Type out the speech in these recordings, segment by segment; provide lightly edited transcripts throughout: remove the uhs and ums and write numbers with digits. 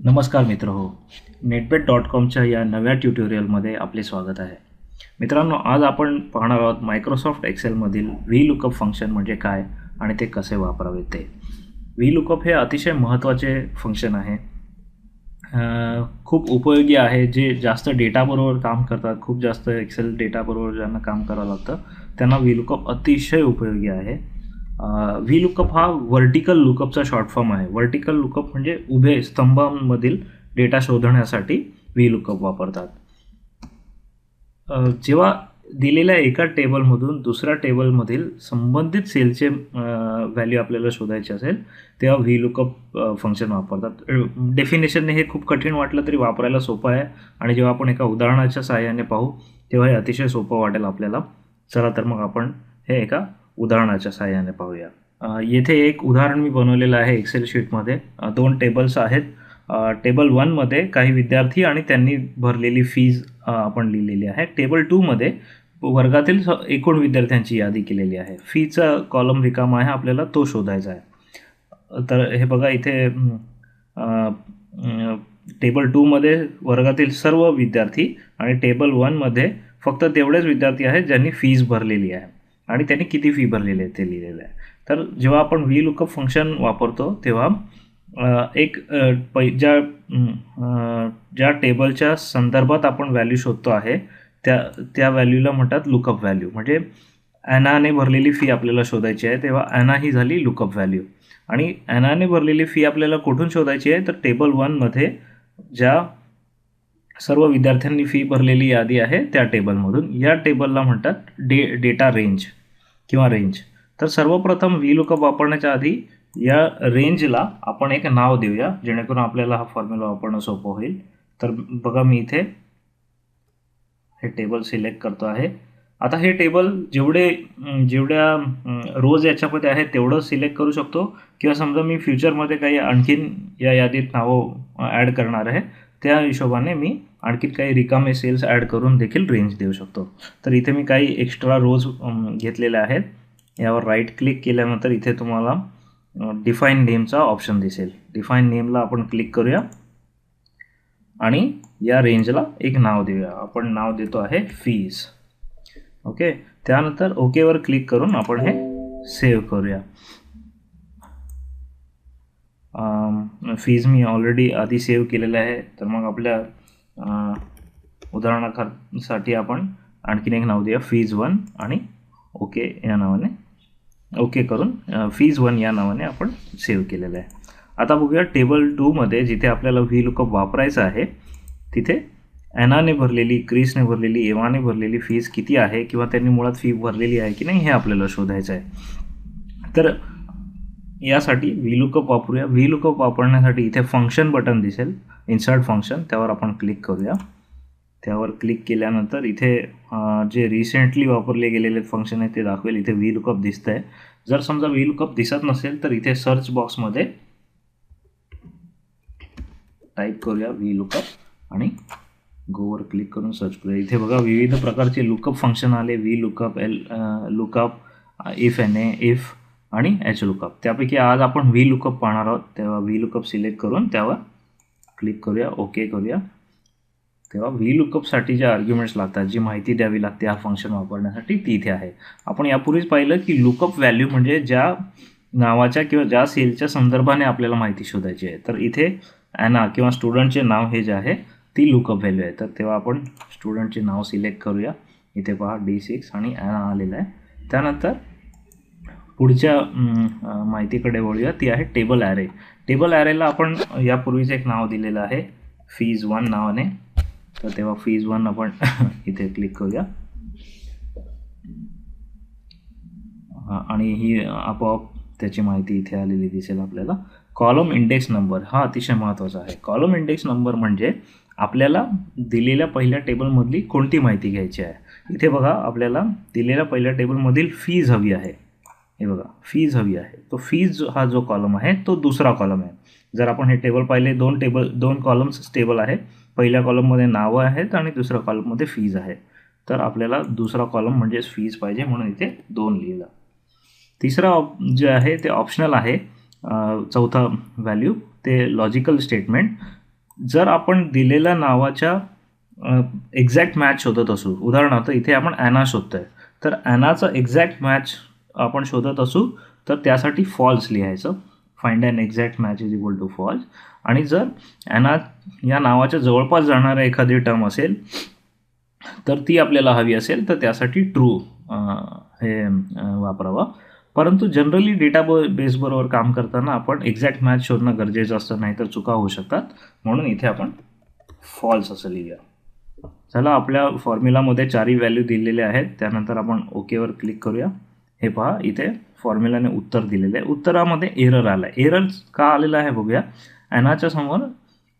नमस्कार मित्र हो. netbet.comच्या या नव्या ट्युटोरियलमध्ये आपले स्वागत आहे. मित्रांनो, आज आपण पाहणार आहोत मायक्रोसॉफ्ट एक्सेलमधील VLOOKUP फंक्शन म्हणजे काय आणि ते कसे वापरावे ते. VLOOKUP हे अतिशय महत्त्वाचे फंक्शन आहे. खूप उपयोगी आहे. जे जास्त डेटाबरोबर काम करतात, खूप जास्त एक्सेल डेटाबरोबर ज्यांना काम करावं लागतं त्यांना VLOOKUP अतिशय उपयोगी आहे. VLOOKUP हा व्हर्टिकल लुकअपचा शॉर्ट फॉर्म आहे. व्हर्टिकल लुकअप म्हणजे उभे स्तंभांमधील डेटा शोधण्यासाठी VLOOKUP वापरतात. जेव्हा दिलेल्या एका टेबलमधून दुसऱ्या टेबलमधील संबंधित सेलचे व्हॅल्यू आपल्याला शोधायचे असेल तेव्हा VLOOKUP फंक्शन वापरतात. डेफिनेशनने हे खूप कठीण वाटलं तरी वापरायला सोपं आहे आणि जेव्हा आपण एका उदाहरणाच्या सहाय्याने पाहू तेव्हा हे अतिशय सोपं वाटेल आपल्याला. चला तर मग आपण हे एका उदाहरणाच्या सहाय्याने पाहूया. येथे एक उदाहरण मी बनवलेलं आहे एक्सेल शीटमध्ये. दोन टेबल्स आहेत. टेबल 1मध्ये काही विद्यार्थी आणि त्यांनी भरलेली फीज आपण लिहिलेली आहे. टेबल 2मध्ये वर्गातील एकूण विद्यार्थ्यांची यादी केलेली आहे. फीचा कॉलम रिकामा आहे, आपल्याला तो शोधायचा आहे. तर हे बघा इथे टेबल 2मध्ये वर्गातील सर्व विद्यार्थी आणि टेबल 1मध्ये फक्त तेवढेच विद्यार्थी आहेत ज्यांनी फीज भरलेली आहे आणि त्यांनी किती फी भरलेली आहे ते लिहिलेलं आहे. तर जेव्हा आपण VLOOKUP फंक्शन वापरतो तेव्हा ज्या टेबलच्या संदर्भात आपण व्हॅल्यू शोधतो आहे त्या व्हॅल्यूला म्हणतात लुकअप व्हॅल्यू. म्हणजे ॲनाने भरलेली फी आपल्याला शोधायची आहे तेव्हा ॲना ही झाली लुकअप व्हॅल्यू. आणि ॲनाने भरलेली फी आपल्याला कुठून शोधायची आहे तर टेबल 1मध्ये ज्या सर्व विद्यार्थ्यांनी फी भरलेली यादी आहे त्या टेबलमधून. या टेबलला म्हणतात डेटा रेंज किंवा रेंज. तर सर्वप्रथम VLOOKUP वापरण्याच्या आधी या रेंजला आपण एक नाव देऊया जेणेकरून आपल्याला हा फॉर्म्युला वापरणं सोपं होईल. तर बघा मी इथे हे टेबल सिलेक्ट करतो आहे. आता हे टेबल जेवढ्या रोज याच्यामध्ये आहेत तेवढं सिलेक्ट करू शकतो किंवा समजा मी फ्युचरमध्ये काही आणखीन या यादीत नावं ॲड करणार आहे त्या हिशोबाने मी आणखीन काही रिकामे सेल्स ॲड करून देखील रेंज देऊ शकतो. तर इथे मी काही एक्स्ट्रा रोज घेतलेले आहेत. यावर राईट क्लिक केल्यानंतर इथे तुम्हाला डिफाईन नेमचा ऑप्शन दिसेल. डिफाईन नेमला आपण क्लिक करूया आणि या रेंजला एक नाव देऊया. आपण नाव देतो आहे फीज. ओके, त्यानंतर ओकेवर क्लिक करून आपण हे सेव्ह करूया. फीज मी ऑलरेडी आधी सेव्ह केलेलं आहे. तर मग आपल्या उदाहरणासाठी आपण आणखीन एक नाव देऊया फीज 1 आणि ओके या नावाने ओके करून फीज 1 या नावाने आपण सेव्ह केलेलं आहे. आता बघूया टेबल 2मध्ये जिथे आपल्याला VLOOKUP वापरायचं आहे तिथे ॲनाने भरलेली, क्रिसने भरलेली, एवाने भरलेली फीज किती आहे किंवा त्यांनी मुळात फी भरलेली आहे की नाही हे आपल्याला शोधायचं आहे. तर यासाठी VLOOKUP वापरूया. VLOOKUP वापरण्यासाठी इथे फंक्शन बटन दिसेल, इन्सर्ट फंक्शन, त्यावर आपण क्लिक करूया. त्यावर क्लिक केल्यानंतर इथे जे रिसेंटली वापरले गेलेले फंक्शन आहे ते दाखवेल. इथे VLOOKUP दिसतं आहे. जर समजा VLOOKUP दिसत नसेल तर इथे सर्च बॉक्समध्ये टाईप करूया VLOOKUP आणि गोवर क्लिक करून सर्च करूया. इथे बघा विविध प्रकारचे लुकअप फंक्शन आले. VLOOKUP, lookup, if NA, if आणि HLOOKUP. त्यापैकी आज आपण VLOOKUP पाहणार आहोत. तेव्हा VLOOKUP सिलेक्ट करून त्यावर क्लिक करूया, ओके करूया. तेव्हा VLOOKUPसाठी ज्या आर्ग्युमेंट्स लागतात, जी माहिती द्यावी लागते हा फंक्शन वापरण्यासाठी ती इथे आहे. आपण यापूर्वीच पाहिलं की लुकअप व्हॅल्यू म्हणजे ज्या नावाच्या किंवा ज्या सेलच्या संदर्भाने आपल्याला माहिती शोधायची आहे. तर इथे ॲना किंवा स्टुडंटचे नाव हे जे आहे ती लुकअप व्हॅल्यू आहे. तर तेव्हा आपण स्टुडंटचे नाव सिलेक्ट करूया. इथे पहा D6 आणि ॲना आलेलं आहे. त्यानंतर पुढच्या माहितीकडे वळूया, ती आहे टेबल ॲरे. टेबल ॲरेला आपण यापूर्वीच एक नाव दिलेलं आहे फीज 1 नावाने. तर तेव्हा फीज 1 आपण इथे क्लिक करूया आणि ही आपोआप त्याची माहिती इथे आलेली दिसेल आपल्याला. कॉलम इंडेक्स नंबर हा अतिशय महत्त्वाचा आहे. कॉलम इंडेक्स नंबर म्हणजे आपल्याला दिलेल्या पहिल्या टेबलमधली कोणती माहिती घ्यायची आहे. इथे बघा आपल्याला दिलेल्या पहिल्या टेबलमधील फीज हवी आहे. हे बघा फीज हवी आहे. तो फीज हा जो कॉलम आहे तो दुसरा कॉलम आहे. जर आपण हे टेबल पाहिले दोन कॉलम्स टेबल आहे. पहिल्या कॉलममध्ये नावं आहेत आणि दुसऱ्या कॉलममध्ये फीज आहे. तर आपल्याला दुसरा कॉलम म्हणजेच फीज पाहिजे म्हणून इथे 2 लिहिलं. तिसरा जे आहे ते ऑप्शनल आहे. चौथा व्हॅल्यू ते लॉजिकल स्टेटमेंट. जर आपण दिलेल्या नावाच्या एक्झॅक्ट मॅच शोधत असू, उदाहरणार्थ इथे आपण ॲना शोधतोय, तर ॲनाचा एक्झॅक्ट मॅच आपण शोधत असू तर त्यासाठी फॉल्स लिहायचं. Find an exact match is equal to false. आणि जर ॲना या नावाच्या जवळपास जाणाऱ्या एखादी टर्म असेल तर ती आपल्याला हवी असेल तर त्यासाठी ट्रू हे वापरावं. परंतु जनरली बेसबरोबर काम करताना आपण एक्झॅक्ट मॅच शोधणं गरजेचं असतं, नाहीतर चुका होऊ शकतात. म्हणून इथे आपण फॉल्स असं लिहूया. चला, आपल्या फॉर्म्युलामध्ये 4ही व्हॅल्यू दिलेल्या आहेत. त्यानंतर आपण ओकेवर क्लिक करूया. हे पहा, इथे फॉर्म्युलाने उत्तर दिलेलं आहे. उत्तरामध्ये एरर आला आहे. एरर का आलेला आहे बघूया. ॲनाच्या समोर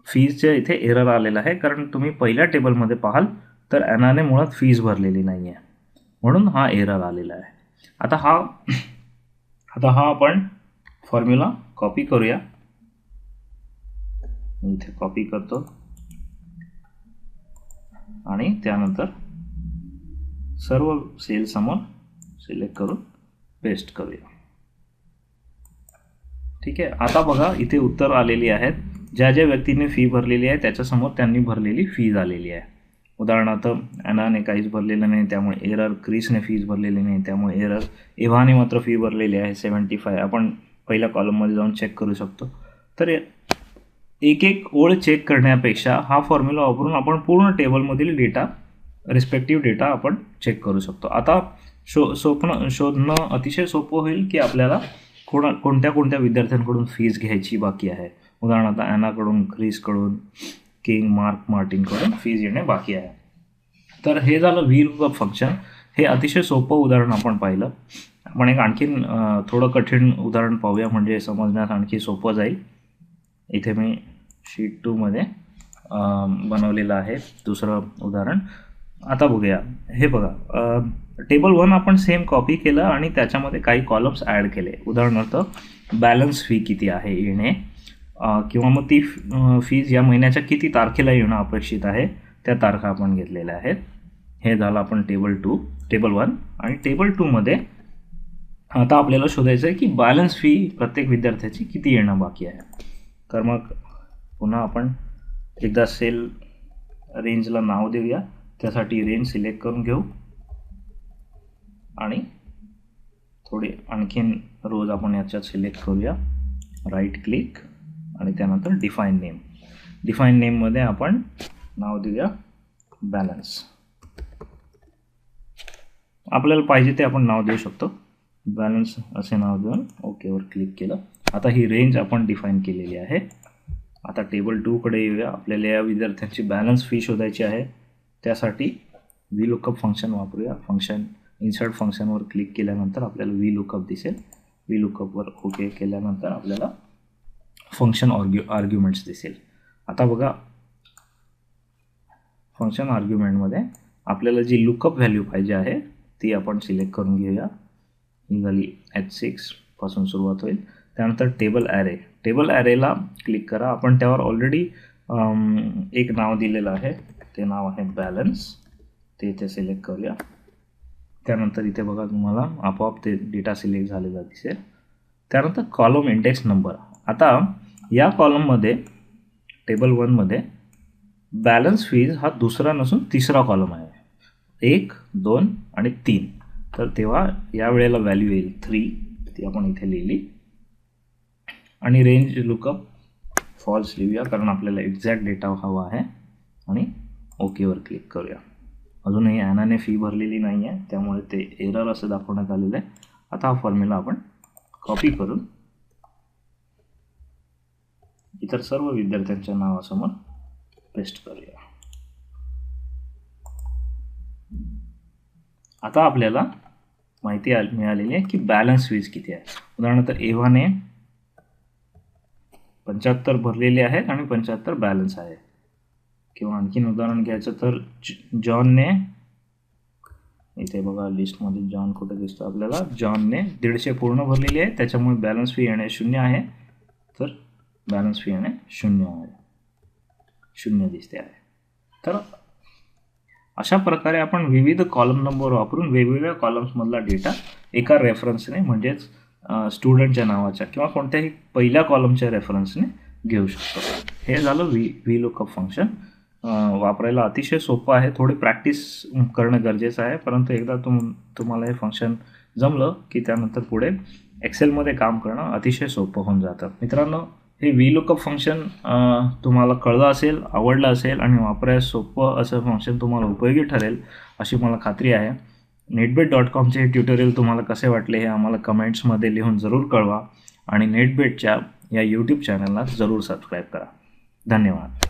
फीजच्या इथे एरर आलेला आहे, कारण तुम्ही पहिल्या टेबलमध्ये पाहाल तर ॲनाने मुळात फीज भरलेली नाही आहे, म्हणून हा एरर आलेला आहे. आता हा आपण फॉर्म्युला कॉपी करूया. मी इथे कॉपी करतो आणि त्यानंतर सर्व सेल समोर सिलेक्ट करून पेस्ट करूया. ठीक आहे. आता बघा, इथे उत्तर आलेली आहेत. ज्या व्यक्तीने फी भरलेली आहे त्याच्यासमोर त्यांनी भरलेली फीज आलेली आहे. उदाहरणार्थ ॲनाने काहीच भरलेलं नाही त्यामुळे एरर, क्रिसने फीज भरलेली नाही त्यामुळे एरर, एव्हाने मात्र फी भरलेली आहे 75. आपण पहिल्या कॉलममध्ये जाऊन चेक करू शकतो. तर एक एक ओळ चेक करण्यापेक्षा हा फॉर्म्युला वापरून आपण पूर्ण टेबलमधील डेटा, रिस्पेक्टिव्ह डेटा आपण चेक करू शकतो. आता शोधणं अतिशय सोपं होईल की आपल्याला कोणत्या विद्यार्थ्यांकडून फीज घ्यायची बाकी आहे. उदाहरणार्थ ॲनाकडून, क्रिसकडून, किंग, मार्टिनकडून फीज येणे बाकी आहे. तर हे झालं व्हीलूकअप फंक्शन. हे अतिशय सोपं उदाहरण आपण पाहिलं. आपण एक आणखीन थोडं कठीण उदाहरण पाहूया, म्हणजे समजण्यास आणखी सोपं जाईल. इथे मी शीट 2मध्ये बनवलेलं आहे दुसरं उदाहरण. आता बघूया. हे बघा, टेबल 1 आपण सेम कॉपी केलं आणि त्याच्यामध्ये काही कॉलम्स ॲड केले. उदाहरणार्थ बॅलन्स फी किती आहे येणे, किंवा मग ती फीज या महिन्याच्या किती तारखेला येणं अपेक्षित आहे, त्या तारखा आपण घेतलेल्या आहेत. हे झालं आपण टेबल 1. आणि टेबल 2मध्ये आता आपल्याला शोधायचं आहे की बॅलन्स फी प्रत्येक विद्यार्थ्याची किती येणं बाकी आहे. तर मग पुन्हा आपण एकदा सेल रेंजला नाव देऊया. त्यासाठी रेंज सिलेक्ट करून घेऊ आणि थोडे आणखीन रोज आपण याच्यात सिलेक्ट करूया. राईट क्लिक आणि त्यानंतर डिफाईन नेममध्ये आपण नाव देऊया बॅलन्स. आपल्याला पाहिजे ते आपण नाव देऊ शकतो. बॅलन्स असे नाव देऊन ओकेवर क्लिक केलं. आता ही रेंज आपण डिफाईन केलेली आहे. आता टेबल 2कडे येऊया. आपल्याला या विद्यार्थ्यांची बॅलन्स फी शोधायची आहे. त्यासाठी व्हीलूकअप फंक्शन वापरूया. इन्सर्ट फंक्शनवर क्लिक केल्यानंतर आपल्याला व्हीलूकअप दिसेल. व्हीलूकअपवर ओके केल्यानंतर आपल्याला फंक्शन आर्ग्युमेंट्स दिसेल. आता बघा, फंक्शन आर्ग्युमेंटमध्ये आपल्याला जी लुकअप व्हॅल्यू पाहिजे आहे ती आपण सिलेक्ट करून घेऊया. ही झाली H6 पासून सुरुवात होईल. त्यानंतर टेबल ॲरेला क्लिक करा. आपण त्यावर ऑलरेडी एक नाव दिलेलं आहे, ते नाव आहे बॅलन्स. ते इथे सिलेक्ट करूया. त्यानंतर इथे बघा, तुम्हाला आपोआप ते डेटा सिलेक्ट झालेला दिसेल. त्यानंतर कॉलम इंडेक्स नंबर. आता या कॉलममध्ये टेबल 1मध्ये बॅलन्स फीज हा दुसरा नसून तिसरा कॉलम आहे. 1, 2 आणि 3. तर तेव्हा या वेळेला व्हॅल्यू येईल 3. ती आपण इथे लिहिली. आणि रेंज लुकअप फॉल्स लिहूया, कारण आपल्याला एक्झॅक्ट डेटा हवा आहे. आणि ओकेवर क्लिक करूया. अजूनही ॲनाने फी भरलेली नाही आहे त्यामुळे ते एरर असं दाखवण्यात आलेलं आहे. आता हा फॉर्म्युला आपण कॉपी करून इतर सर्व विद्यार्थ्यांच्या नावासमोर पेस्ट करूया. आता आपल्याला माहिती मिळालेली आहे की बॅलन्स फीज किती आहे. उदाहरणार्थ एव्हाने 75 भरलेले आहेत आणि 75 बॅलन्स आहे. किंवा आणखीन उदाहरण घ्यायचं तर जॉनने, इथे बघा लिस्टमध्ये जॉन कुठे दिसतो आपल्याला, जॉनने 150 पूर्ण भरलेली आहे, त्याच्यामुळे बॅलन्स फी येणे 0 आहे. तर बॅलन्स फी येणे 0 आहे, 0 दिसते आहे. तर अशा प्रकारे आपण विविध कॉलम नंबर वापरून वेगवेगळ्या कॉलम्समधला डेटा एका रेफरन्सने, म्हणजेच स्टुडंटच्या नावाच्या किंवा कोणत्याही पहिल्या कॉलमच्या रेफरन्सने घेऊ शकतो. हे झालं व्ही लुकअप फंक्शन. वापरायला अतिशय सोपं आहे. थोडी प्रॅक्टिस करणं गरजेचं आहे, परंतु एकदा तुम्हाला हे फंक्शन जमलं की त्यानंतर पुढे एक्सेलमध्ये काम करणं अतिशय सोपं होऊन जातं. मित्रांनो, हे व्ही लुकअप फंक्शन तुम्हाला कळलं असेल, आवडलं असेल आणि वापरायला सोपं असं फंक्शन तुम्हाला उपयोगी ठरेल अशी मला खात्री आहे. netbet.com हे ट्युटोरियल तुम्हाला कसे वाटले हे आम्हाला कमेंट्समध्ये लिहून जरूर कळवा आणि नेटबेटच्या या यूट्यूब चॅनलला जरूर सबस्क्राईब करा. धन्यवाद.